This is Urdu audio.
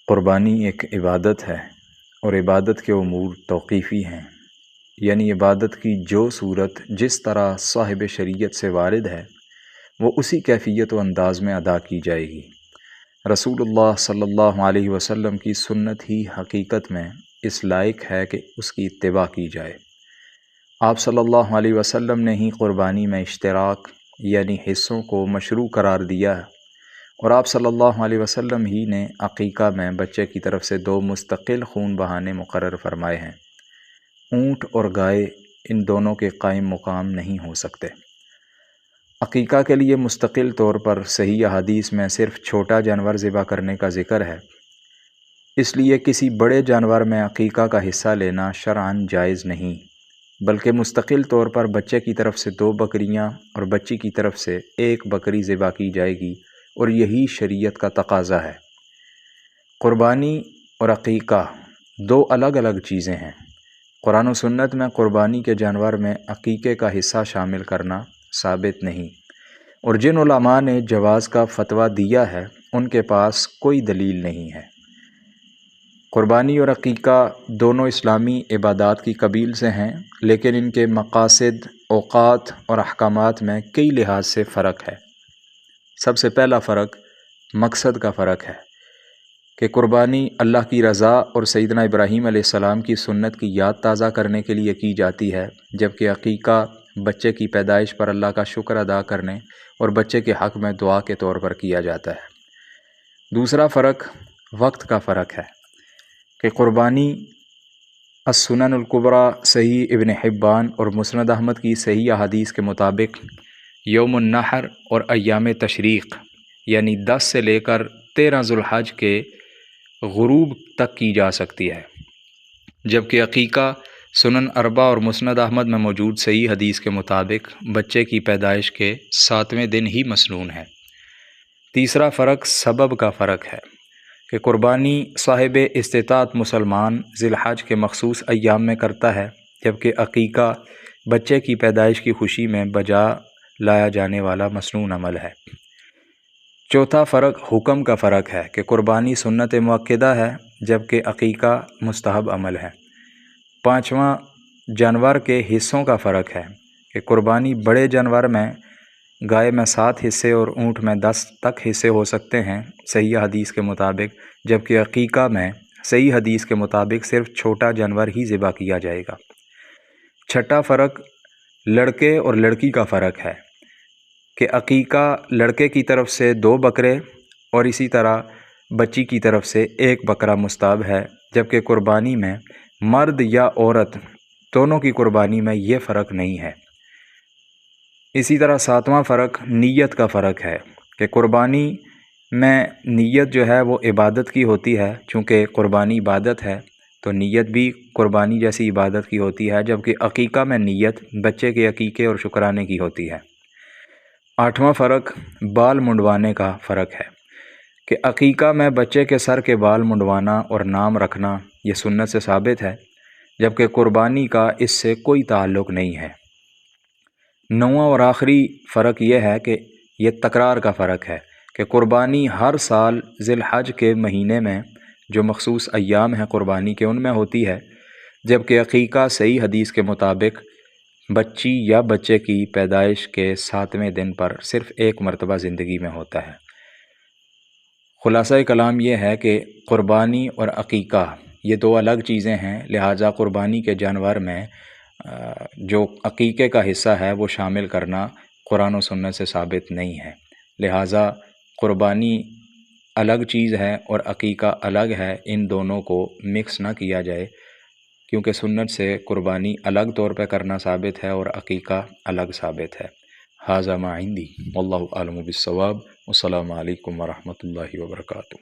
قربانی ایک عبادت ہے اور عبادت کے امور توقیفی ہیں، یعنی عبادت کی جو صورت جس طرح صاحب شریعت سے وارد ہے وہ اسی کیفیت و انداز میں ادا کی جائے گی۔ رسول اللہ صلی اللہ علیہ وسلم کی سنت ہی حقیقت میں اس لائق ہے کہ اس کی اتباع کی جائے۔ آپ صلی اللہ علیہ وسلم نے ہی قربانی میں اشتراک یعنی حصوں کو مشروع قرار دیا ہے، اور آپ صلی اللہ علیہ وسلم ہی نے عقیقہ میں بچے کی طرف سے 2 مستقل خون بہانے مقرر فرمائے ہیں۔ اونٹ اور گائے ان دونوں کے قائم مقام نہیں ہو سکتے۔ عقیقہ کے لیے مستقل طور پر صحیح احادیث میں صرف چھوٹا جانور ذبح کرنے کا ذکر ہے، اس لیے کسی بڑے جانور میں عقیقہ کا حصہ لینا شرعاً جائز نہیں، بلکہ مستقل طور پر بچے کی طرف سے 2 بکریاں اور بچی کی طرف سے 1 بکری ذبح کی جائے گی، اور یہی شریعت کا تقاضا ہے۔ قربانی اور عقیقہ 2 الگ الگ چیزیں ہیں۔ قرآن و سنت میں قربانی کے جانور میں عقیقے کا حصہ شامل کرنا ثابت نہیں، اور جن علماء نے جواز کا فتویٰ دیا ہے ان کے پاس کوئی دلیل نہیں ہے۔ قربانی اور عقیقہ دونوں اسلامی عبادات کی قبیل سے ہیں، لیکن ان کے مقاصد، اوقات اور احکامات میں کئی لحاظ سے فرق ہے۔ سب سے پہلا فرق مقصد کا فرق ہے کہ قربانی اللہ کی رضا اور سیدنا ابراہیم علیہ السلام کی سنت کی یاد تازہ کرنے کے لیے کی جاتی ہے، جبکہ عقیقہ بچے کی پیدائش پر اللہ کا شکر ادا کرنے اور بچے کے حق میں دعا کے طور پر کیا جاتا ہے۔ دوسرا فرق وقت کا فرق ہے کہ قربانی السنن الکبریٰ صحیح ابن حبان اور مسند احمد کی صحیح احادیث کے مطابق یوم النحر اور ایام تشریق یعنی 10 سے لے کر 13 ذوالحج کے غروب تک کی جا سکتی ہے، جبکہ عقیقہ سنن اربعہ اور مسند احمد میں موجود صحیح حدیث کے مطابق بچے کی پیدائش کے 7ویں دن ہی مسنون ہے۔ تیسرا فرق سبب کا فرق ہے کہ قربانی صاحب استطاعت مسلمان ذی الحج کے مخصوص ایام میں کرتا ہے، جبکہ عقیقہ بچے کی پیدائش کی خوشی میں بجا لایا جانے والا مسنون عمل ہے۔ چوتھا فرق حکم کا فرق ہے کہ قربانی سنت مؤکدہ ہے، جبکہ عقیقہ مستحب عمل ہے۔ پانچواں جانور کے حصوں کا فرق ہے کہ قربانی بڑے جانور میں گائے میں 7 حصے اور اونٹ میں 10 تک حصے ہو سکتے ہیں صحیح حدیث کے مطابق، جبکہ عقیقہ میں صحیح حدیث کے مطابق صرف چھوٹا جانور ہی ذبح کیا جائے گا۔ چھٹا فرق لڑکے اور لڑکی کا فرق ہے کہ عقیقہ لڑکے کی طرف سے 2 بکرے اور اسی طرح بچی کی طرف سے 1 بکرا مستحب ہے، جبکہ قربانی میں مرد یا عورت دونوں کی قربانی میں یہ فرق نہیں ہے۔ اسی طرح 7واں فرق نیت کا فرق ہے کہ قربانی میں نیت جو ہے وہ عبادت کی ہوتی ہے، چونکہ قربانی عبادت ہے تو نیت بھی قربانی جیسی عبادت کی ہوتی ہے، جبکہ عقیقہ میں نیت بچے کے عقیقے اور شکرانے کی ہوتی ہے۔ 8واں فرق بال منڈوانے کا فرق ہے کہ عقیقہ میں بچے کے سر کے بال منڈوانا اور نام رکھنا یہ سنت سے ثابت ہے، جبکہ قربانی کا اس سے کوئی تعلق نہیں ہے۔ 9واں اور آخری فرق یہ ہے کہ یہ تکرار کا فرق ہے کہ قربانی ہر سال ذی الحج کے مہینے میں جو مخصوص ایام ہیں قربانی کے ان میں ہوتی ہے، جبکہ عقیقہ صحیح حدیث کے مطابق بچی یا بچے کی پیدائش کے 7ویں دن پر صرف 1 مرتبہ زندگی میں ہوتا ہے۔ خلاصہ کلام یہ ہے کہ قربانی اور عقیقہ یہ 2 الگ چیزیں ہیں، لہٰذا قربانی کے جانور میں جو عقیقے کا حصہ ہے وہ شامل کرنا قرآن و سنت سے ثابت نہیں ہے، لہٰذا قربانی الگ چیز ہے اور عقیقہ الگ ہے، ان دونوں کو مکس نہ کیا جائے، کیونکہ سنت سے قربانی الگ طور پہ کرنا ثابت ہے اور عقیقہ الگ ثابت ہے۔ ھذا ما عندی واللہ اعلم بالصواب، والسلام علیکم ورحمۃ اللہ وبرکاتہ۔